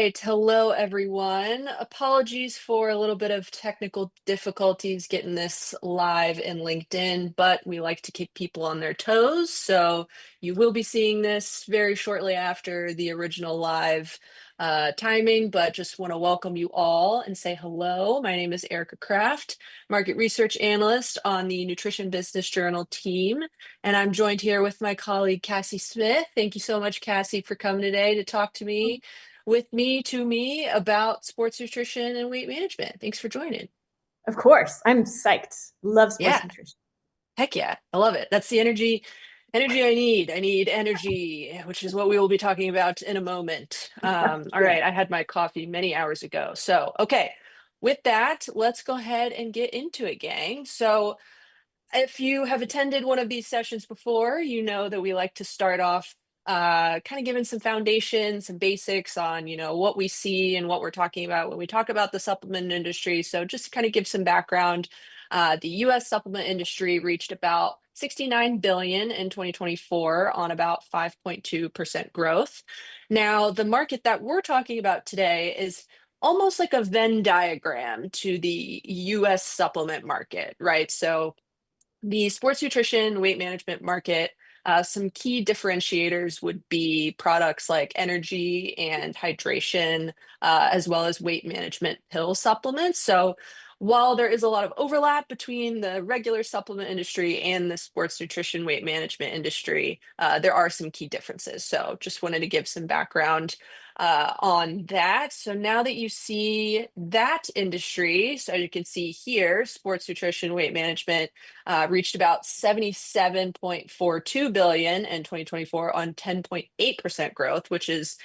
right. Hello, everyone. Apologies for a little bit of technical difficulties getting this live in LinkedIn, but we like to keep people on their toes. So you will be seeing this very shortly after the original live timing, but just want to welcome you all and say hello. My name is Erika Kraft, market research analyst on the Nutrition Business Journal team. And I'm joined here with my colleague, Cassie Smith. Thank you so much, Cassie, for coming today to talk to me about sports nutrition and weight management. Thanks for joining. Of course. I'm psyched. Love sports Yeah, nutrition. heck yeah. I love it. That's the energy I need. I need energy, which is what we will be talking about in a moment. All Yeah. right. I had my coffee many hours ago. So, okay. With that, let's go ahead and get into it, gang. So, if you have attended one of these sessions before, you know that we like to start off kind of giving some foundation, some basics on, what we see and what we're talking about when we talk about the supplement industry. So just to kind of give some background, the US supplement industry reached about 69 billion in 2024 on about 5.2% growth. Now, the market that we're talking about today is almost like a Venn diagram to the US supplement market, right? So the sports nutrition weight management market, some key differentiators would be products like energy and hydration, as well as weight management pill supplements. So while there is a lot of overlap between the regular supplement industry and the sports nutrition weight management industry, there are some key differences. So just wanted to give some background on that. So now that you see that industry, so you can see here, sports nutrition weight management reached about 77.42 billion in 2024 on 10.8% growth, which is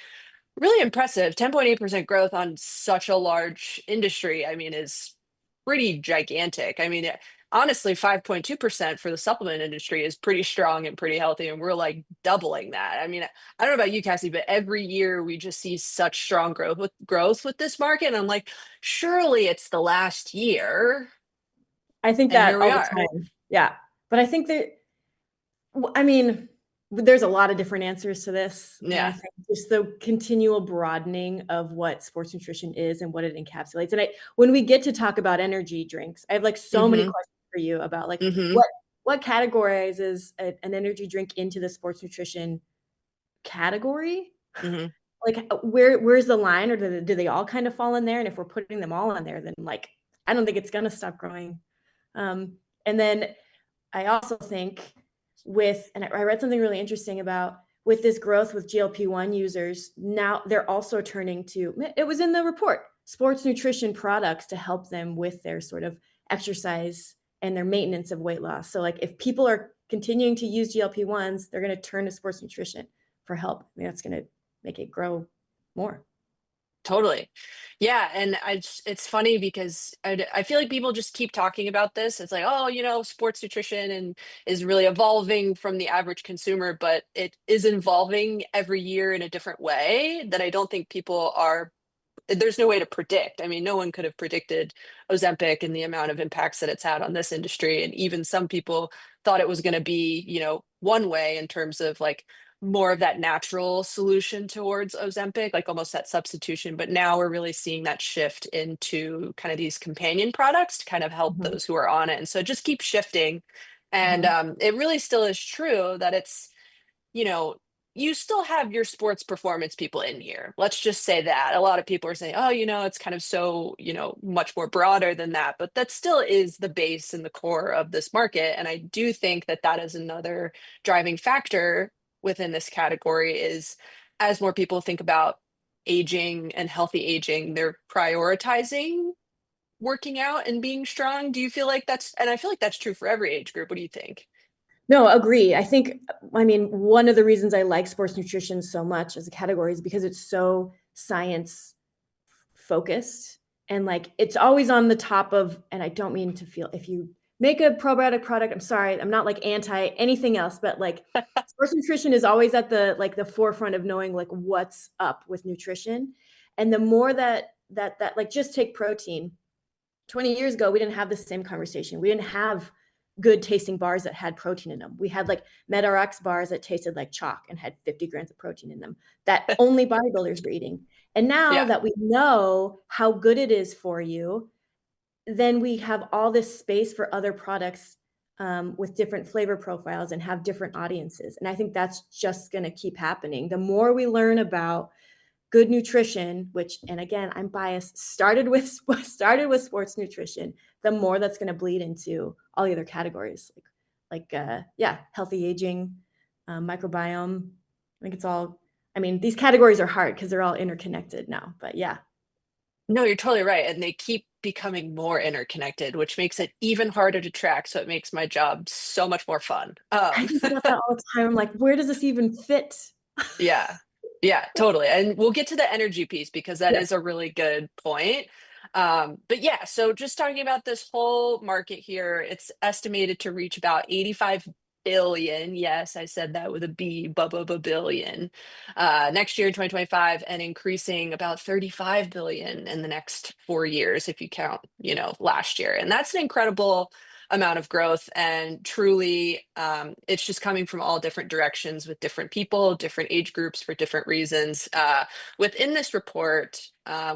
really impressive. 10.8% growth on such a large industry, I mean, is pretty gigantic. I mean, honestly, 5.2% for the supplement industry is pretty strong and pretty healthy. And we're like doubling that. I mean, I don't know about you, Cassie, but every year we just see such strong growth with this market. And I'm like, surely it's the last year. I think And that here we all the are. time. Yeah. But I think I mean, there's a lot of different answers to this. And I Yeah. think just the continual broadening of what sports nutrition is and what it encapsulates. And when we get to talk about energy drinks, I have like so many Mm-hmm. questions for you about like Mm-hmm. what categorizes an energy drink into the sports nutrition category? Mm-hmm. Like where's the line, or do they all kind of fall in there? And if we're putting them all in there, then like I don't think it's gonna stop growing. And then I also think and I read something really interesting about with this growth with GLP-1 users, now they're also turning to, it was in the report, sports nutrition products to help them with their sort of exercise and their maintenance of weight loss. So like if people are continuing to use GLP-1s, they're going to turn to sports nutrition for help. I mean, that's going to make it grow more. Totally. Yeah. And it's funny because I feel like people just keep talking about this. It's like, oh, sports nutrition and is really evolving from the average consumer, but it is evolving every year in a different way that I don't think there's no way to predict. I mean, no one could have predicted Ozempic and the amount of impacts that it's had on this industry. And even some people thought it was going to be, one way in terms of like more of that natural solution towards Ozempic, like almost that substitution. But now we're really seeing that shift into kind of these companion products to kind of help Mhm. those who are on it. And so it just keeps shifting. And Mhm. it really still is true that it's, you know, you still have your sports performance people in here. Let's just say that. A lot of people are saying, oh, it's kind of so, much more broader than that. But that still is the base and the core of this market. And I do think that that is another driving factor within this category is as more people think about aging and healthy aging, they're prioritizing working out and being strong. Do you feel like and I feel like that's true for every age group. What do you think? No, agree. I mean, one of the reasons I like sports nutrition so much as a category is because it's so science focused and like it's always on the top of, and I don't mean to feel, if you make a probiotic product, I'm sorry, I'm not like anti anything else, but like sports nutrition is always at the forefront of knowing like what's up with nutrition. And the more that like just take protein. 20 years ago, we didn't have the same conversation. We didn't have good tasting bars that had protein in them. We had like MetaRx bars that tasted like chalk and had 50 grams of protein in them that only bodybuilders were eating. And now Yeah. that we know how good it is for you, then we have all this space for other products with different flavor profiles and have different audiences. And I think that's just going to keep happening. The more we learn about good nutrition, which, and again, I'm biased, started with sports nutrition, the more that's going to bleed into all the other categories, yeah, healthy aging, microbiome. I think it's all. I mean, these categories are hard because they're all interconnected now. But yeah, No, you're totally right. And they keep becoming more interconnected, which makes it even harder to track. So it makes my job so much more fun. I think about that all the time. I'm like, where does this even fit? Yeah. Yeah, totally. And we'll get to the energy piece because that Yep. is a really good point. But yeah, so just talking about this whole market here, it's estimated to reach about 85 billion. Yes, I said that with a B, billion, next year, 2025, and increasing about 35 billion in the next 4 years, if you count, last year. And that's an incredible amount of growth, and truly it's just coming from all different directions with different people, different age groups for different reasons. Within this report,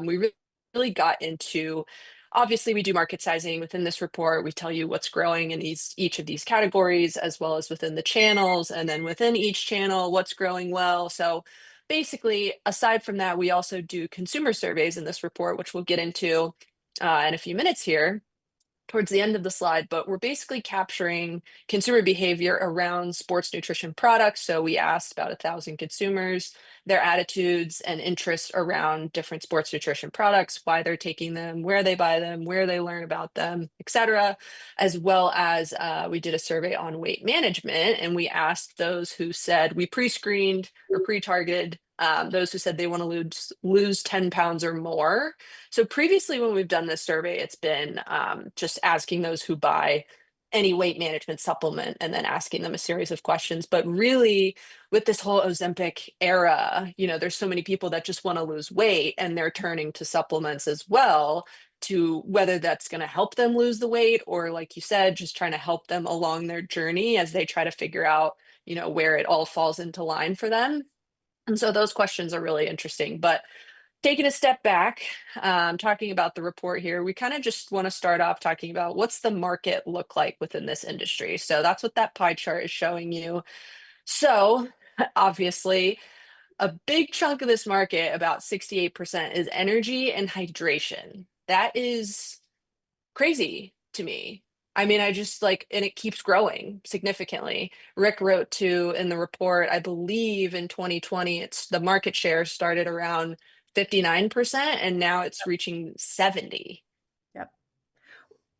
we really got into, obviously we do market sizing within this report. We tell you what's growing in each of these categories, as well as within the channels, and then within each channel what's growing well. So basically, aside from that, we also do consumer surveys in this report, which we'll get into in a few minutes here towards the end of the slide, but we're basically capturing consumer behavior around sports nutrition products. So we asked about 1,000 consumers, their attitudes and interests around different sports nutrition products, why they're taking them, where they buy them, where they learn about them, etc. As well as we did a survey on weight management, and we asked those who said we pre-screened or pre-targeted those who said they want to lose 10 pounds or more. So previously, when we've done this survey, it's been just asking those who buy any weight management supplement and then asking them a series of questions. But really, with this whole Ozempic era, there's so many people that just want to lose weight and they're turning to supplements as well, to whether that's going to help them lose the weight or, like you said, just trying to help them along their journey as they try to figure out, where it all falls into line for them. And so those questions are really interesting. But taking a step back, talking about the report here, we kind of just want to start off talking about what's the market look like within this industry. So that's what that pie chart is showing you. So obviously, a big chunk of this market, about 68%, is energy and hydration. That is crazy to me. I mean, I just like, and it keeps growing significantly. Rick wrote to in the report, I believe in 2020, it's the market share started around 59% and now it's reaching 70. Yep.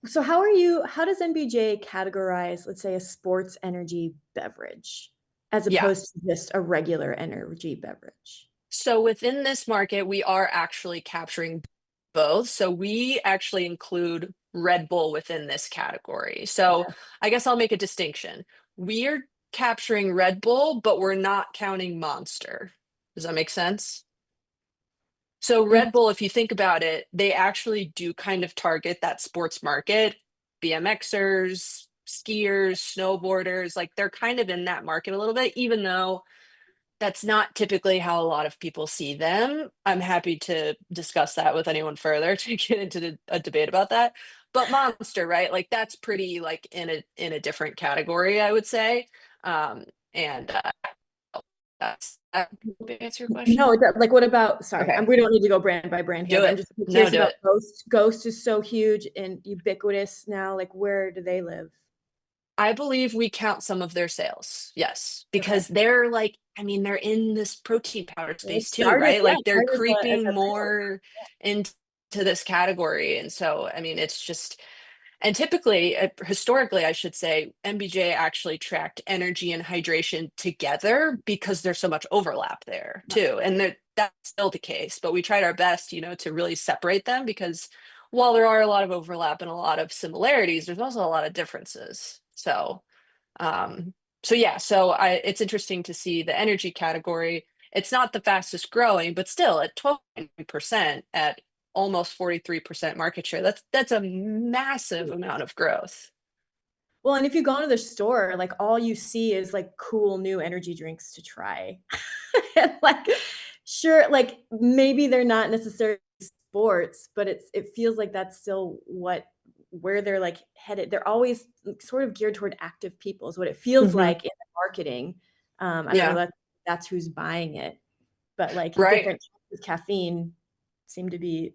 So how does NBJ categorize, let's say, a sports energy beverage as Yeah. opposed to just a regular energy beverage? So within this market, we are actually capturing both. So we actually include Red Bull within this category. So I guess I'll make a distinction. We are capturing Red Bull, but we're not counting Monster. Does that make sense? So In- Red Bull, if you think about it, they actually do kind of target that sports market, BMXers, skiers, snowboarders, like they're kind of in that market a little bit, even though that's not typically how a lot of people see them. I'm happy to discuss that with anyone further to get into a debate about that. But Monster, right? Like that's pretty like in a different category, I would say. And that's that answer your no, question. like what about? Sorry, Okay, we don't need to go brand by brand here, do but I'm it. just No, curious do about it. Ghost. Ghost is so huge and ubiquitous now. Like, where do they live? I believe we count some of their sales. Yes, Okay, because they're like, I mean, they're in this protein powder well, space too, right? yeah, Like they're started as creeping a brand. more into this category. And so, I mean, it's just, and typically, historically, I should say, MBJ actually tracked energy and hydration together because there's so much overlap there too. And that's still the case, but we tried our best, to really separate them because while there are a lot of overlap and a lot of similarities, there's also a lot of differences. Um, so yeah, it's interesting to see the energy category. It's not the fastest growing, but still at 12% at almost 43% market share. That's a massive amount of growth. Well, and if you go into the store, like all you see is like cool new energy drinks to try. And like sure, like maybe they're not necessarily sports, but it feels like that's still where they're like headed. They're always sort of geared toward active people is what it feels Hmm. like in the marketing. I don't know Yeah, that that's who's buying it, but like right. different types of caffeine seem to be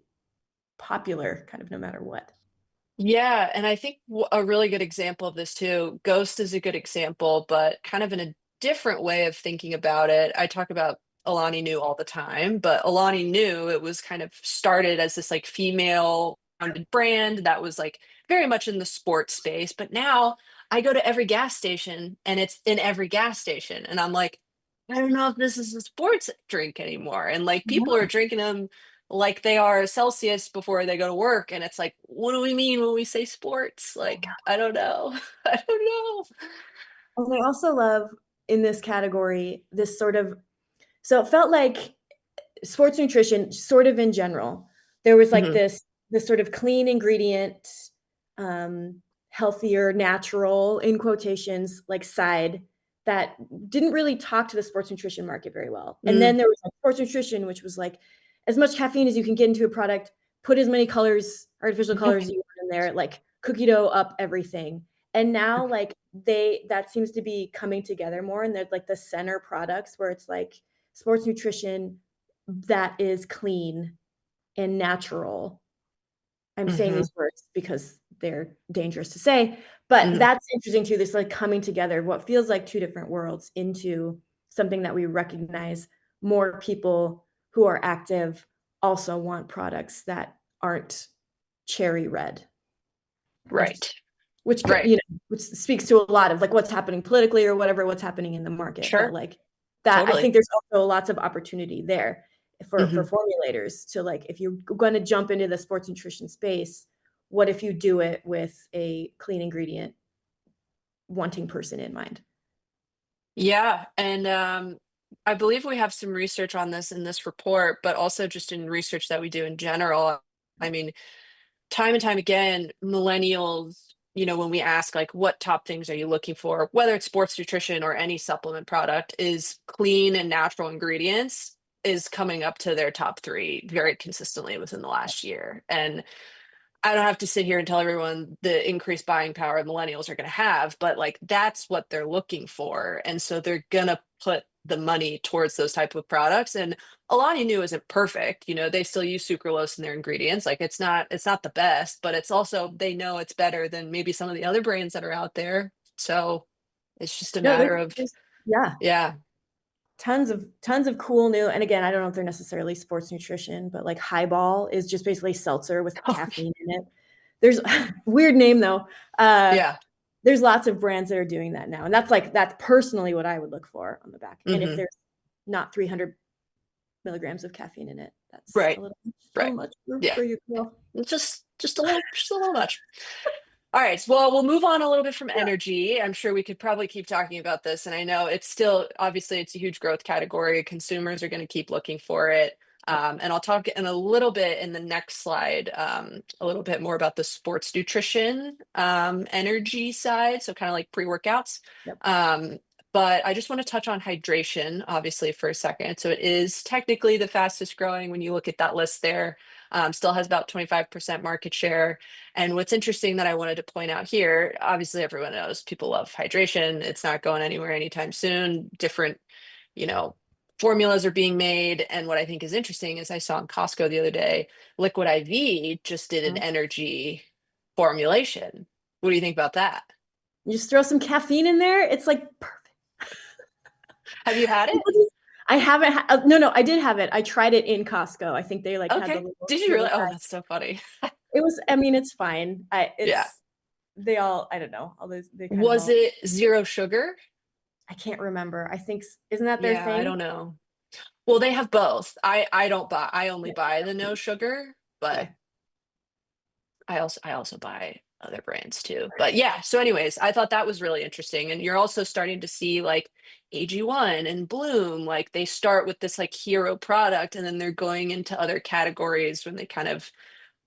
popular kind of no matter what. Yeah, and I think a really good example of this too, Ghost is a good example, but kind of in a different way of thinking about it. I talk about Alani Nu all the time, but Alani Nu, it was kind of started as this like female founded brand that was like very much in the sports space. But now I go to every gas station and it's in every gas station. And I'm like, I don't know if this is a sports drink anymore. And like people are Yeah. drinking them like they are Celsius before they go to work. And it's like, what do we mean when we say sports? Like, I don't know. I don't know. And I also love in this category this sort of so it felt like sports nutrition sort of in general. There was like Hmm. this sort of clean ingredient, um, healthier, natural in quotations, like side that didn't really talk to the sports nutrition market very well. And Mm, then there was like sports nutrition, which was like as much caffeine as you can get into a product, put as many colors, artificial colors as you want in there, like cookie dough up everything. And now like that seems to be coming together more and there's like the center products where it's like sports nutrition that is clean and natural. I'm saying hmm. these words because they're dangerous to say, but Hmm. that's interesting too. This like coming together of what feels like two different worlds into something that we recognize more people who are active also want products that aren't cherry red, which Right. which Right. which speaks to a lot of like what's happening politically or whatever what's happening in the market. But Sure. like that, I Totally. think there's also lots of opportunity there for Hmm. formulators to like if you're going to jump into the sports nutrition space, what if you do it with a clean ingredient wanting person in mind? Yeah. And I believe we have some research on this in this report, but also just in research that we do in general. I mean, time and time again, millennials, when we ask like what top things are you looking for, whether it's sports nutrition or any supplement product, is clean and natural ingredients is coming up to their top three very consistently within the last year. And I don't have to sit here and tell everyone the increased buying power millennials are going to have, but like that's what they're looking for. And so they're going to put the money towards those type of products. And Alani Nu isn't perfect. They still use sucralose in their ingredients. Like it's not the best, but it's also they know it's better than maybe some of the other brands that are out there. So it's just a No, matter of yeah, yeah. tons of cool new and again I don't know if they're necessarily sports nutrition but like highball is just basically seltzer with Oh, caffeine in it. There's weird name though. yeah. There's lots of brands that are doing that now and that's personally what I would look for on the back and if Hmm. there's not 300 milligrams of caffeine in it that's Right. a Right. little much Yeah. for you girl. It's just a little much. All right. Well, we'll move on a little bit from Yeah. energy. I'm sure we could probably keep talking about this. And I know it's still, obviously, it's a huge growth category. Consumers are going to keep looking for it. And I'll talk in a little bit in the next slide, a little bit more about the sports nutrition energy side. So kind of like pre-workouts. Yep. Um, but I just want to touch on hydration, obviously, for a second. So it is technically the fastest growing when you look at that list there. Still has about 25% market share. And what's interesting that I wanted to point out here, obviously everyone knows people love hydration. It's not going anywhere anytime soon. Different, you know, formulas are being made. And what I think is interesting is I saw in Costco the other day, Liquid IV just did an Mhm. energy formulation. What do you think about that? You just throw some caffeine in there it's like perfect. Have you had it? I haven't no I did have it. I tried it in Costco. I think they like had the Okay. Did you little really? Oh, guy. that's so funny. It was I mean it's fine. Yeah. It's they all I don't know. All those they kind of Was all it zero sugar? I can't remember. I think isn't that their Yeah, I thing? don't know. Well, they have both. I don't buy. I only Yeah. buy the no sugar, but Okay. I also buy other brands too. But yeah, so anyways, I thought that was really interesting. And you're also starting to see like AG1 and Bloom, like they start with this like hero product and then they're going into other categories when they kind of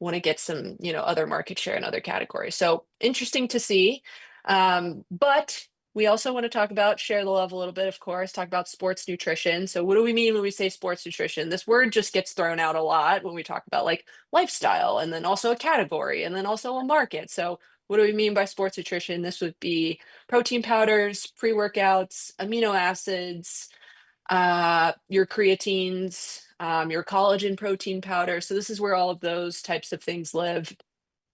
want to get some, other market share in other categories. So interesting to see. But we also want to talk about, share the love a little bit, of course, talk about sports nutrition. So what do we mean when we say sports nutrition? This word just gets thrown out a lot when we talk about like lifestyle and then also a category and then also a market. So what do we mean by sports nutrition? This would be protein powders, pre-workouts, amino acids, your creatines, your collagen protein powder. So this is where all of those types of things live.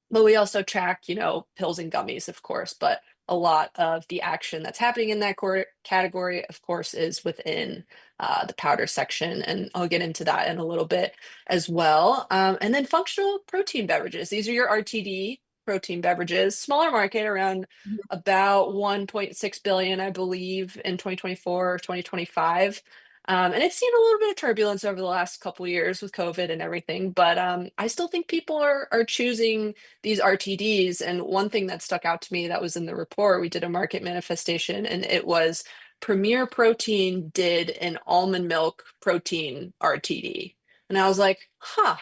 But we also track, pills and gummies, of course. But a lot of the action that's happening in that category, of course, is within the powder section. And I'll get into that in a little bit as well. And then functional protein beverages. These are your RTD protein beverages, smaller market, around about 1.6 billion, I believe, in 2024 or 2025. And it's seen a little bit of turbulence over the last couple of years with COVID and everything, but I still think people are choosing these RTDs. And one thing that stuck out to me that was in the report, we did a market manifestation, and it was Premier Protein did an almond milk protein RTD. And I was like, huh,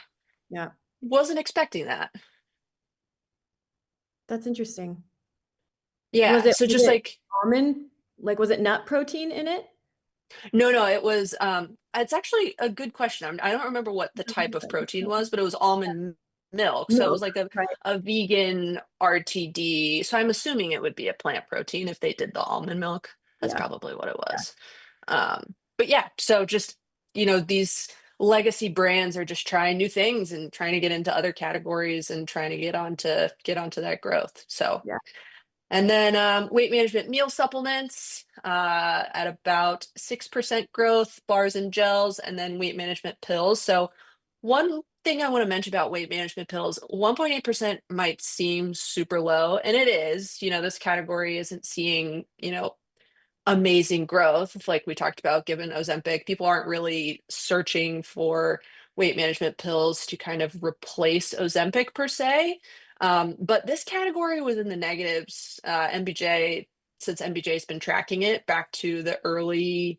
Yeah, wasn't expecting that. that's interesting. Was Yeah. it So was just it like, almond? Like, was it nut protein in it? no, it was it's actually a good question. I don't remember what the type of protein was, but it was almond milk. So it was Milk, like a right? a vegan RTD. So I'm assuming it would be a plant protein if they did the almond milk. That's Yeah, probably what it yeah, was. But yeah, so just these legacy brands are just trying new things and trying to get into other categories and trying to get onto that growth. So yeah. and then weight management meal supplements at about 6% growth, bars and gels, and then weight management pills. So, one thing I want to mention about weight management pills, 1.8% might seem super low, and it is. This category isn't seeing, amazing growth, like we talked about, given Ozempic. People aren't really searching for weight management pills to kind of replace Ozempic per se. But this category was in the negatives. NBJ, since NBJ has been tracking it back to the early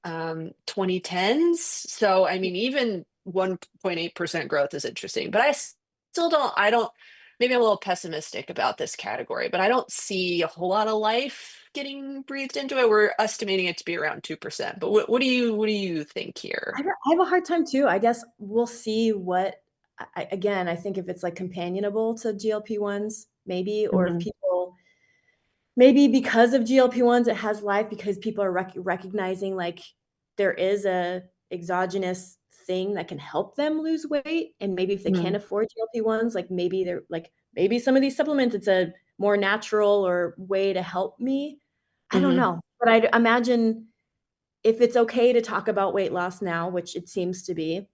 2010s. So, I mean, even 1.8% growth is interesting, but I don't, maybe I'm a little pessimistic about this category, but I don't see a whole lot of life getting breathed into it. We're estimating it to be around 2%. But what do you think here? I have a hard time too. I guess we'll see what. Again, I think if it's like companionable to GLP-1s, maybe, or if Mhm. people maybe because of GLP-1s, it has life because people are recognizing like there is a exogenous thing that can help them lose weight. And maybe if they can't Mhm. afford GLP-1s, like maybe they're like, maybe some of these supplements, it's a more natural or way to help me. I don't Mhm. know. But I imagine if it's okay to talk about weight loss now, which it seems to be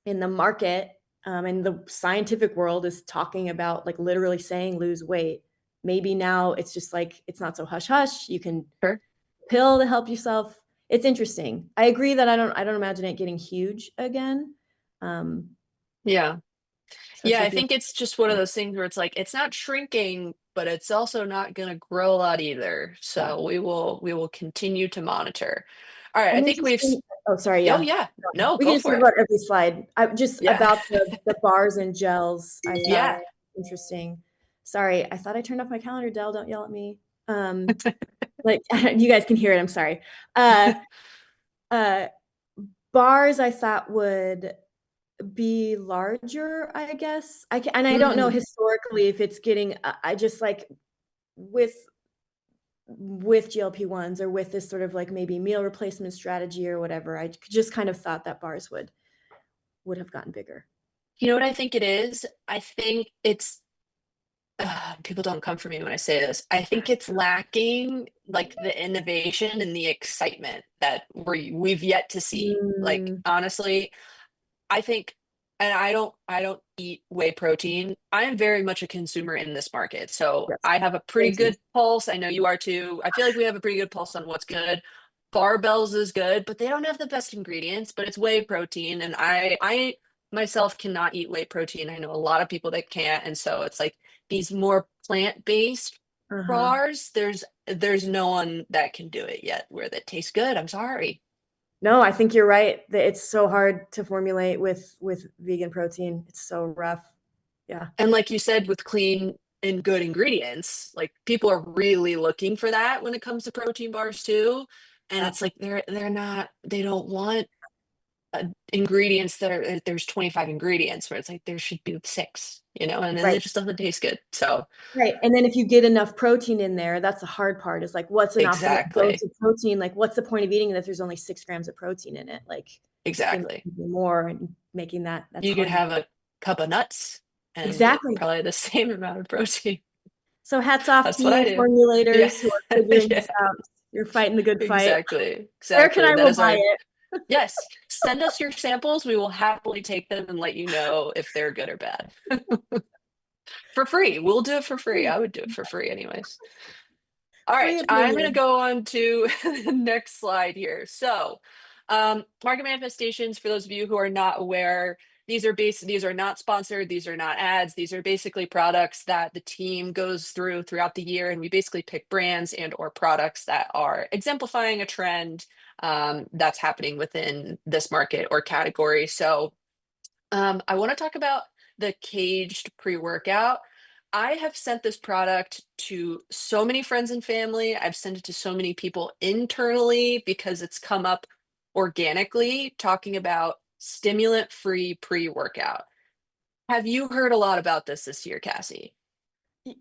in the market, and the scientific world is talking about like literally saying lose weight. Maybe now it's just like it's not so hush hush. You can Sure. pill to help yourself. It's interesting. I agree that I don't imagine it getting huge again. Um, Yeah. Yeah, especially I if you're think it's just one of those things where it's like it's not shrinking, but it's also not going to grow a lot either. yeah. So we will continue to monitor. All right, I I'm think interested. Oh, sorry. oh Yeah. yeah. No, We can go just for talk it. about every slide. I just Yeah. about the bars and gels. I thought Yeah. interesting. Sorry, I thought I turned off my calendar. Dell, don't yell at me. Like you guys can hear it. I'm sorry. Uh, uh, bars I thought would be larger. I guess and I don't know Mm, historically if it's getting. I just like with GLP-1s or with this sort of like maybe meal replacement strategy or whatever. I just kind of thought that bars would have gotten bigger. you know what I think it is? I think it's people don't come for me when I say this. I think it's lacking like the innovation and the excitement that we've yet to see. Like Mm, honestly, I think, and I don't eat whey protein. I am very much a consumer in this market. So yes. I have a pretty Same, same. good pulse. I know you are too. I feel like we have a pretty good pulse on what's good. Barbells is good, but they don't have the best ingredients, but it's whey protein. And I myself cannot eat whey protein. I know a lot of people that can't. And so it's like these more plant-based Uh-huh. bars, there's no one that can do it yet where that tastes good. I'm sorry. No, I think you're right. That it's so hard to formulate with vegan protein. It's so rough. Yeah. And like you said, with clean and good ingredients. Like people are really looking for that when it comes to protein bars too. And it's like they don't want ingredients that are there's 25 ingredients where it's like there should be 6, and then Right. it just doesn't taste good. So Right. And then if you get enough protein in there, that's the hard part is like, what's an optimal dose exactly, of protein? Like, what's the point of eating it if there's only 6 grams of protein in it? Like, you exactly. need more and making that's You could hard to have a cup of nuts and get exactly. probably the same amount of protein. So hats off That's to what I you do. Yeah. formulators who are figuring this Yeah, out. You're fighting the good fight. exactly. Where can Exactly. I That will is buy our it? yes. Send us your samples. We will happily take them and let you know if they're good or bad. For free. We'll do it for free. I would do it for free anyways. All Free right, I'm going to opinion. go on to the next slide here. So, market manifestations, for those of you who are not aware, these are not sponsored, these are not ads, these are basically products that the team goes throughout the year, and we basically pick brands and or products that are exemplifying a trend that's happening within this market or category. So, I want to talk about the caged pre-workout. I have sent this product to so many friends and family. I've sent it to so many people internally because it's come up organically talking about stimulant-free pre-workout. Have you heard a lot about this year, Cassie?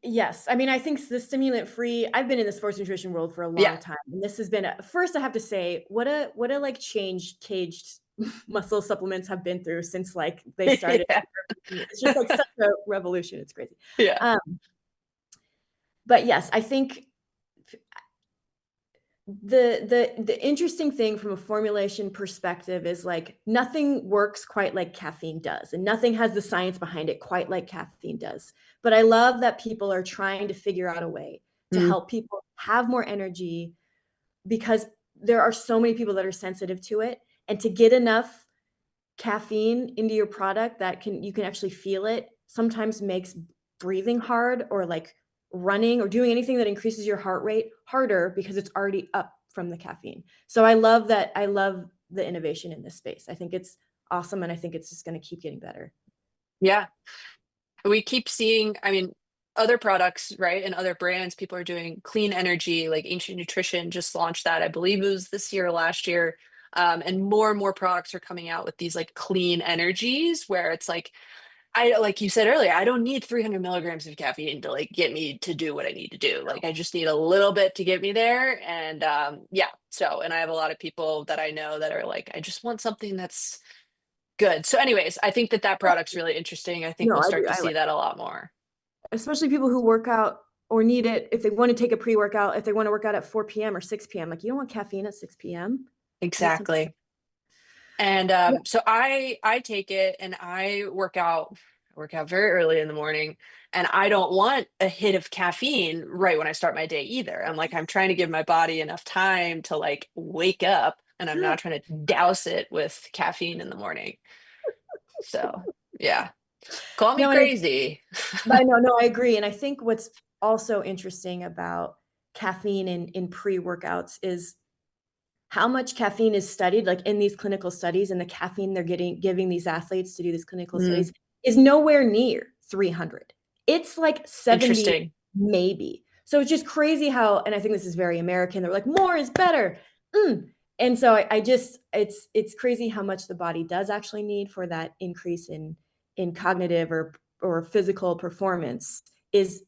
Yes. I mean, I think the stimulant free, I've been in the sports nutrition world for a Yeah. long time. And this has been first I have to say, what a like change caged muscle supplements have been through since like they started. Yeah. It's just like such a revolution. It's crazy. Yeah. Um, but yes, I think the interesting thing from a formulation perspective is like nothing works quite like caffeine does, and nothing has the science behind it quite like caffeine does. But I love that people are trying to figure out a way to Mm, help people have more energy because there are so many people that are sensitive to it, and to get enough caffeine into your product that you can actually feel it sometimes makes breathing hard or like running or doing anything that increases your heart rate harder because it's already up from the caffeine. So I love that. I love the innovation in this space. I think it's awesome, and I think it's just going to keep getting better. yeah. We keep seeing, I mean, other products, right? And other brands, people are doing clean energy, like Ancient Nutrition just launched that. I believe it was this year or last year. And more products are coming out with these like clean energies where it's like you said earlier, I don't need 300 milligrams of caffeine to like get me to do what I need to do. Like I just need a little bit to get me there. And yeah, so, and I have a lot of people that I know that are like, I just want something that's good. So, anyways, I think that product's really interesting. I think No, we'll I do. start to I see like, that a lot more. especially people who work out or need it if they want to take a pre-workout, if they want to work out at 4 p.m. or 6 p.m. Like you don't want caffeine at 6 p.m. You need something. Exactly. And Yeah. so I take it and I work out very early in the morning, and I don't want a hit of caffeine right when I start my day either. I'm trying to give my body enough time to like wake up, and I'm not trying to douse it with caffeine in the morning. So, yeah. Call me No, and crazy. but no, I agree. And I think what's also interesting about caffeine in pre-workouts is how much caffeine is studied, like in these clinical studies, and the caffeine they're giving these athletes to do these clinical Mm, studies is nowhere near 300. It's like 70 interesting. maybe. So it's just crazy how, and I think this is very American. They're like, more is better. And so I just, it's crazy how much the body does actually need for that increase in cognitive or physical performance is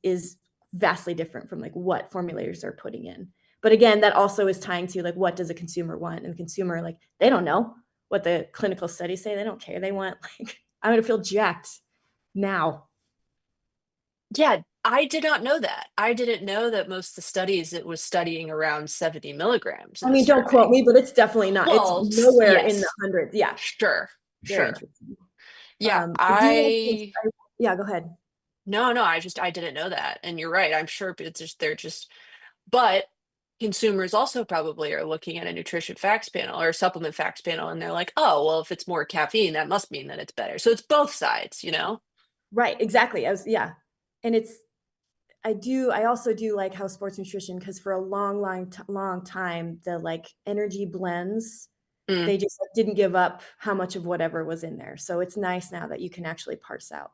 vastly different from like what formulators are putting in. But again, that also is tying to like what does a consumer want? And the consumer, like, they don't know what the clinical studies say. They don't care. They want like, I'm gonna feel jacked now. Yeah, I did not know that. I didn't know that most of the studies it was studying around 70 milligrams I of a mean, don't quote serving. me, but it's definitely not. It's Well, nowhere in the yes, hundreds. Yeah, sure, very sure. interesting. Yeah, I do like this. Yeah, go ahead. no, I didn't know that. And you're right. I'm sure it's just but consumers also probably are looking at a nutrition facts panel or a supplement facts panel and they're like, oh, well, if it's more caffeine, that must mean that it's better. So it's both sides, you know? Right, exactly. Yeah. And I also do like how sports nutrition, because for a long time, the like energy blends, Mm, they just like, didn't give up how much of whatever was in there. So it's nice now that you can actually parse out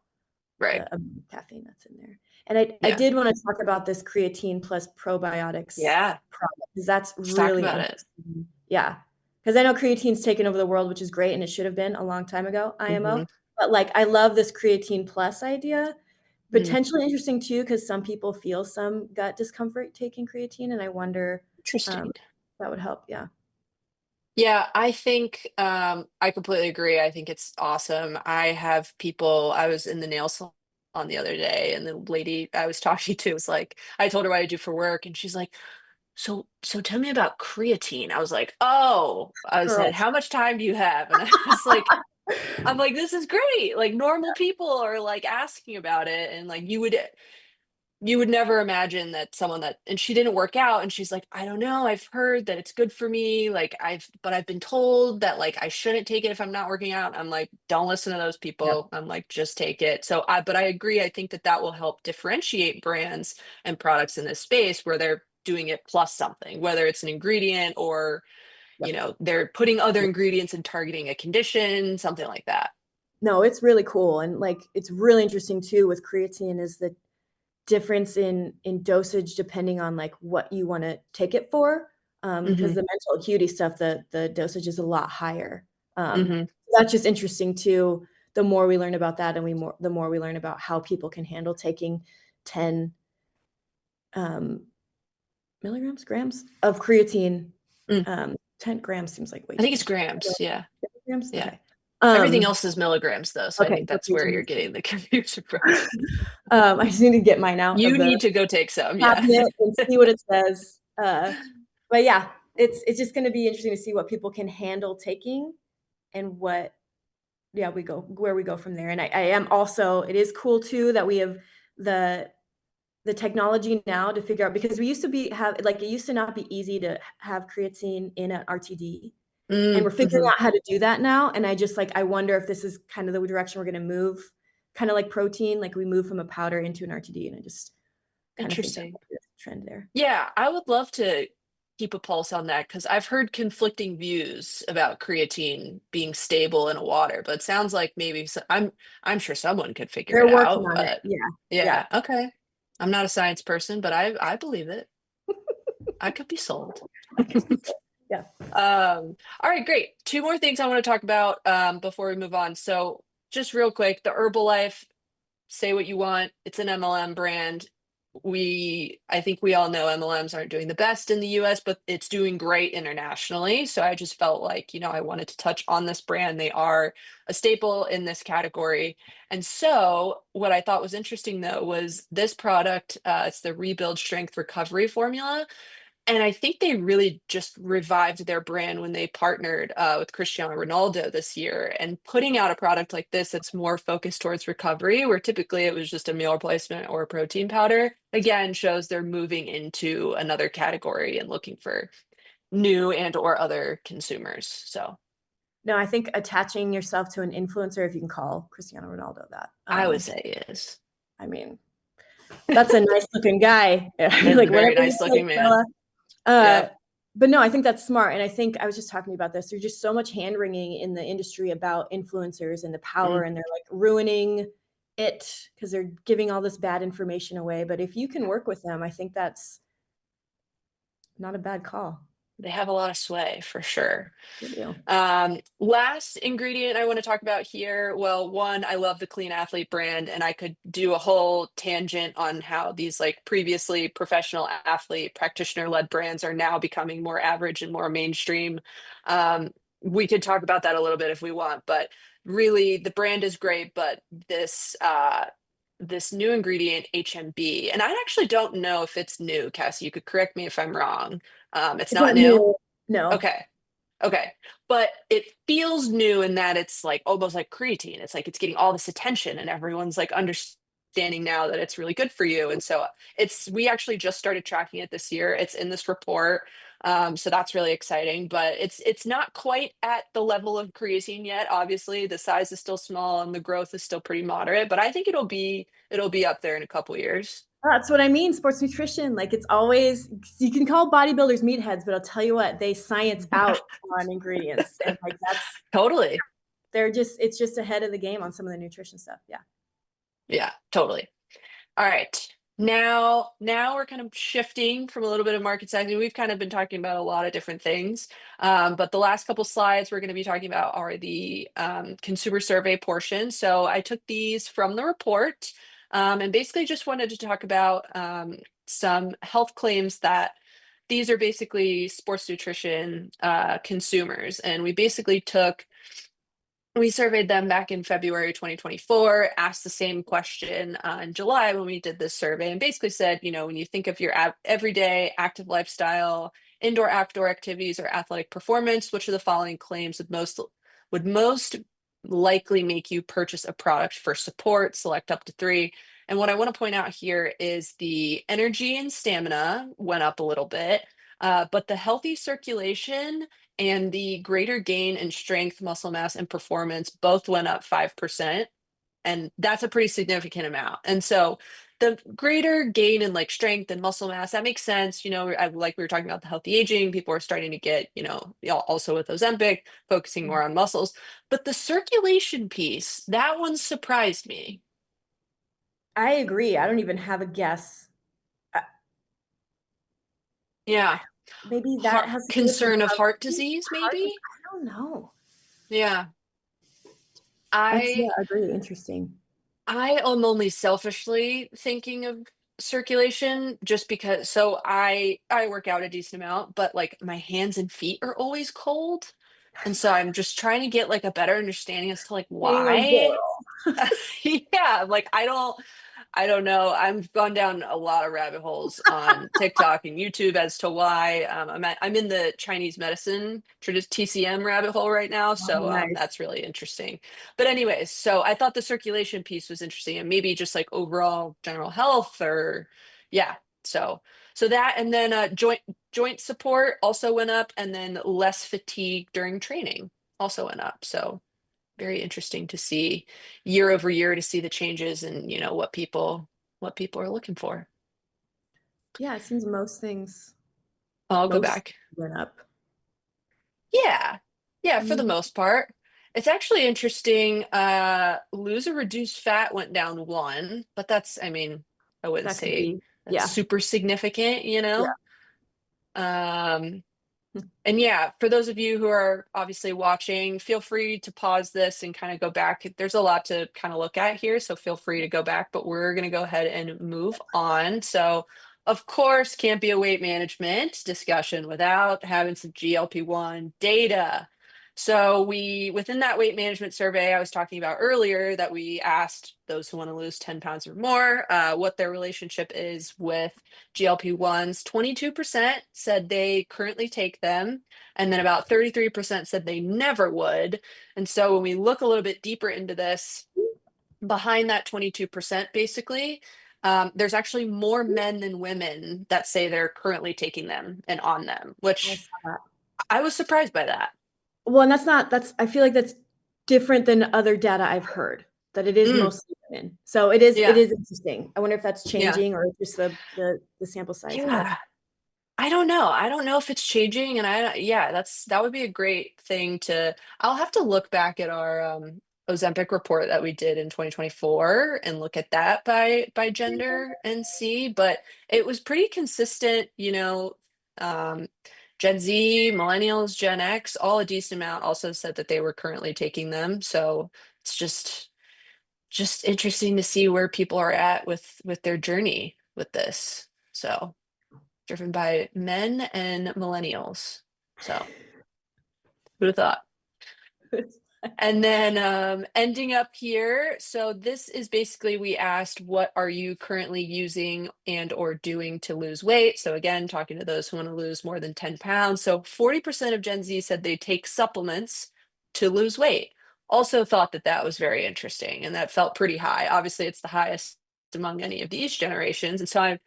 right. the amount of caffeine that's in there. And I Yeah. did want to talk about this creatine plus probiotics Yeah. product because that's Let's talk really about it. interesting. Yeah. Because I know creatine's taken over the world, which is great, and it should have been a long time ago, IMO. But like I love this creatine plus idea. Potentially interesting too, because some people feel some gut discomfort taking creatine, and I wonder Interesting. that would help. Yeah. Yeah, I think I completely agree. I think it's awesome. I have people, I was in the nail salon the other day, and the lady I was talking to was like, I told her what I do for work, and she's like, so tell me about creatine. I was like, oh, I said, Girls. how much time do you have? And I was like, I'm like, this is great. Like normal people are like asking about it, and like you would never imagine that someone that, and she didn't work out, and she's like, I don't know, I've heard that it's good for me, like I've been told that like I shouldn't take it if I'm not working out. I'm like, don't listen to those Yeah. people. I'm like, just take it. But I agree. I think that that will help differentiate brands and products in this space where they're doing it plus something, whether it's an ingredient or Yep. they're putting other ingredients and targeting a condition, something like that. No, it's really cool. And like it's really interesting too with creatine is the difference in dosage depending on like what you want to take it for. Because Hmm. the mental acuity stuff, the dosage is a lot higher. Hmm. That's just interesting too. The more we learn about that, and the more we learn about how people can handle taking 10 um, milligrams, grams of creatine. Mm. 10 grams seems like way I too think it's much. grams. Yeah. Grams? Yeah. Okay. Everything Um, else is milligrams, though, so I okay, think for that's where creatine. you're getting the confusion from. I just need to get mine out of You the need to go take some, yeah. cabinet and see what it says. But yeah, it's just going to be interesting to see what people can handle taking and what where we go from there. And I am also it is cool too that we have the the technology now to figure out because we used to be have like it used to not be easy to have creatine in an RTD. And we're figuring Mm-hmm. out how to do that now. And I just like I wonder if this is kind of the direction we're going to move, kind of like protein, like we move from a powder into an RTD. And I just kind of think that Interesting. might be a trend there. Yeah, I would love to keep a pulse on that because I've heard conflicting views about creatine being stable in a water, but it sounds like I'm sure someone could figure They're it working out, on it. but Yeah. Yeah. yeah, okay. I'm not a science person, but I believe it. I could be sold. I could be so. Yeah. All right, great. Two more things I want to talk about before we move on. So, just real quick, the Herbalife, say what you want. It's an MLM brand. I think we all know MLMs aren't doing the best in the US, but it's doing great internationally. So I just felt like, I wanted to touch on this brand. They are a staple in this category. And so what I thought was interesting though was this product, it's the Rebuild Strength Recovery Formula. And I think they really just revived their brand when they partnered with Cristiano Ronaldo this year and putting out a product like this that's more focused towards recovery, where typically it was just a meal replacement or a protein powder, again, shows they're moving into another category and looking for new and or other consumers. So No, I think attaching yourself to an influencer, if you can call Cristiano Ronaldo that. I would say yes. I mean, that's a nice looking guy. It's a Like very whatever you nice say, looking man. fella. Uh, Yep. but no, I think that's smart. And I think I was just talking about this. There's just so much hand wringing in the industry about influencers and the power, Mm. and they're like ruining it because they're giving all this bad information away. But if you can work with them, I think that's not a bad call. They have a lot of sway for sure. They do. Last ingredient I want to talk about here. Well, one, I love the Clean Athlete brand, and I could do a whole tangent on how these like previously professional athlete practitioner-led brands are now becoming more average and more mainstream. Um, we could talk about that a little bit if we want, but really the brand is great, but this new ingredient, HMB, and I actually don't know if it's new, Cassie. You could correct me if I'm wrong. It's It's not not new. new. No. Okay. Okay. But it feels new in that it's like almost like creatine. It's like it's getting all this attention and everyone's like understanding now that it's really good for you. And so we actually just started tracking it this year. It's in this report. So that's really exciting, but it's not quite at the level of creatine yet. Obviously, the size is still small and the growth is still pretty moderate, but I think it'll be up there in a couple years. That's what I mean. Sports nutrition, like it's always you can call bodybuilders meatheads, but I'll tell you what, they science out on ingredients, and like that's Totally. it's just ahead of the game on some of the nutrition stuff. Yeah. Yeah, totally. All right. Now we're kind of shifting from a little bit of market sizing. We've kind of been talking about a lot of different things, but the last couple slides we're going to be talking about are the consumer survey portion. So I took these from the report, and basically just wanted to talk about some health claims that these are basically sports nutrition consumers, and we surveyed them back in February 2024, asked the same question in July when we did this survey, and basically said, when you think of your everyday active lifestyle, indoor outdoor activities, or athletic performance, which of the following claims would most likely make you purchase a product for support? Select up to three. And what I want to point out here is the energy and stamina went up a little bit, but the healthy circulation and the greater gain in strength, muscle mass, and performance both went up 5%. And that's a pretty significant amount. And so the greater gain in like strength and muscle mass, that makes sense. Like we were talking about the healthy aging, people are starting to get, also with Ozempic, focusing more on muscles. But the circulation piece, that one surprised me. I agree. I don't even have a guess. Uh, Yeah. Maybe that Heart, has to do with concern of heart recovery. disease, Hard to, maybe? I don't know. Yeah. Yeah, I I agree. Interesting. I am only selfishly thinking of circulation just because so I work out a decent amount, but like my hands and feet are always cold. And so I'm just trying to get like a better understanding as to like Being a why. girl. Yeah, like I don't know. I've gone down a lot of rabbit holes on TikTok and YouTube as to why. I'm in the Chinese medicine TCM rabbit hole right now, Oh, so nice. that's really interesting. But anyways, so I thought the circulation piece was interesting, and maybe just like overall general health, or yeah. So that, and then joint support also went up, and then less fatigue during training also went up. So very interesting to see year over year, to see the changes and what people are looking for. Yeah, it seems I'll go most back. went up. Yeah. Yeah, for the Mm, most part. It's actually interesting. Lose or reduce fat went down one, but that's, I mean, I wouldn't that could say be, that's yeah, super significant, you yeah. know? Um, And yeah, for those of you who are obviously watching, feel free to pause this and kind of go back. There's a lot to kind of look at here, so feel free to go back, but we're going to go ahead and move on. So, of course, can't be a weight management discussion without having some GLP-1 data. So within that weight management survey I was talking about earlier, that we asked those who want to lose 10 pounds or more, what their relationship is with GLP-1s. 22% said they currently take them, and then about 33% said they never would. And so when we look a little bit deeper into this, behind that 22%, basically, there's actually more men than women that say they're currently taking them and on them, I which saw that. I was surprised by that. Well, and I feel like that's different than other data I've heard, that it is Mm, mostly women. So it yeah, is interesting. I wonder if that's yeah, changing or just the sample size, but yeah. I don't know. I don't know if it's changing, and yeah, that would be a great thing to. I'll have to look back at our Ozempic report that we did in 2024 and look at that by gender and see. But it was pretty consistent, Um, Gen Z, Millennials, Gen X, all a decent amount also said that they were currently taking them. So it's just interesting to see where people are at with their journey with this. So driven by men and millennials. So who'd have thought? And then ending up here. So this is basically, we asked, what are you currently using and or doing to lose weight? So again, talking to those who want to lose more than 10 pounds. So 40% of Gen Z said they take supplements to lose weight. Also thought that that was very interesting, and that felt pretty high. Obviously, it's the highest among any of these generations. And so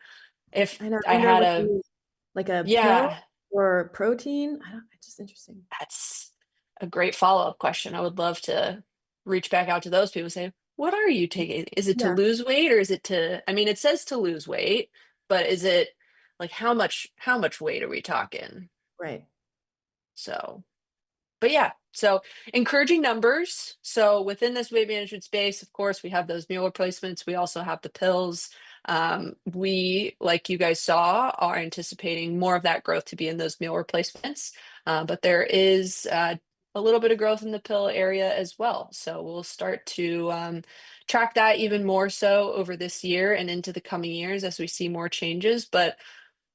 if I I wonder had what like a pill yeah, or protein. I don't It's just interesting. that's a great follow-up question. I would love to reach back out to those people and say, what are you taking? Is it to Yeah, lose weight, or is it I mean, it says to lose weight, but is it like how much weight are we talking? right. So, but yeah, so encouraging numbers. So within this weight management space, of course, we have those meal replacements. We also have the pills. We, like you guys saw, are anticipating more of that growth to be in those meal replacements, but there is a little bit of growth in the pill area as well. So we'll start to track that even more so over this year and into the coming years as we see more changes. But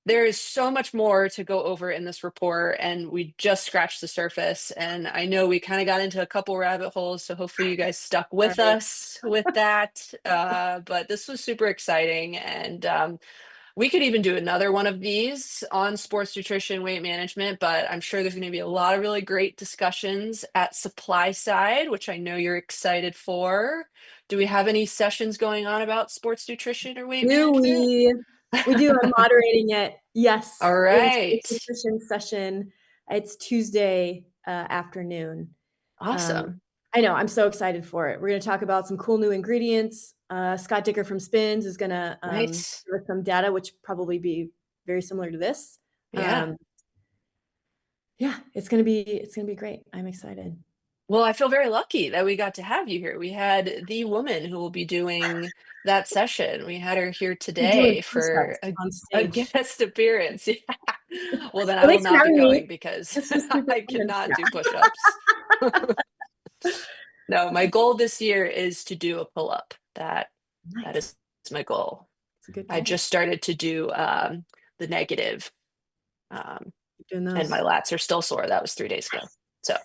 there is so much more to go over in this report, and we just scratched the surface. And I know we kind of got into a couple rabbit holes, so hopefully you guys stuck with Sorry. us with that. But this was super exciting, and we could even do another one of these on sports nutrition, weight management. But I'm sure there's going to be a lot of really great discussions at SupplySide, which I know you're excited for. Do we have any sessions going on about sports nutrition or weight Do management? we? We do. I'm moderating it. Yes. All A sports right. nutrition session. It's Tuesday afternoon. Awesome. I know. I'm so excited for it. We're going to talk about some cool new ingredients. Scott Dicker from Spins is going to Nice. give us some data, which probably be very similar to this. Yeah. Yeah, it's going to be great. I'm excited. Well, I feel very lucky that we got to have you here. We had the woman who will be doing that session. We had her here You're doing today for push-ups on a stage. guest appearance. Yeah. Well, then I Well, will thanks for not be having me. going because This was super I fun. cannot Yeah. do push-ups. No, my goal this year is to do a pull-up. That is Nice. my goal. It's a good I goal. just started to do the negative. Um, Doing and my those. lats are still sore. That was 3 days ago. So,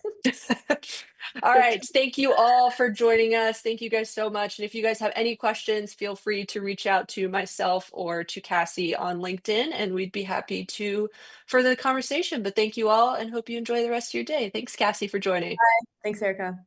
all Good. right. Thank you all for joining us. Thank you guys so much. And if you guys have any questions, feel free to reach out to myself or to Cassie on LinkedIn, and we'd be happy to further the conversation. But thank you all and hope you enjoy the rest of your day. Thanks, Cassie, for joining. Thanks, Erica.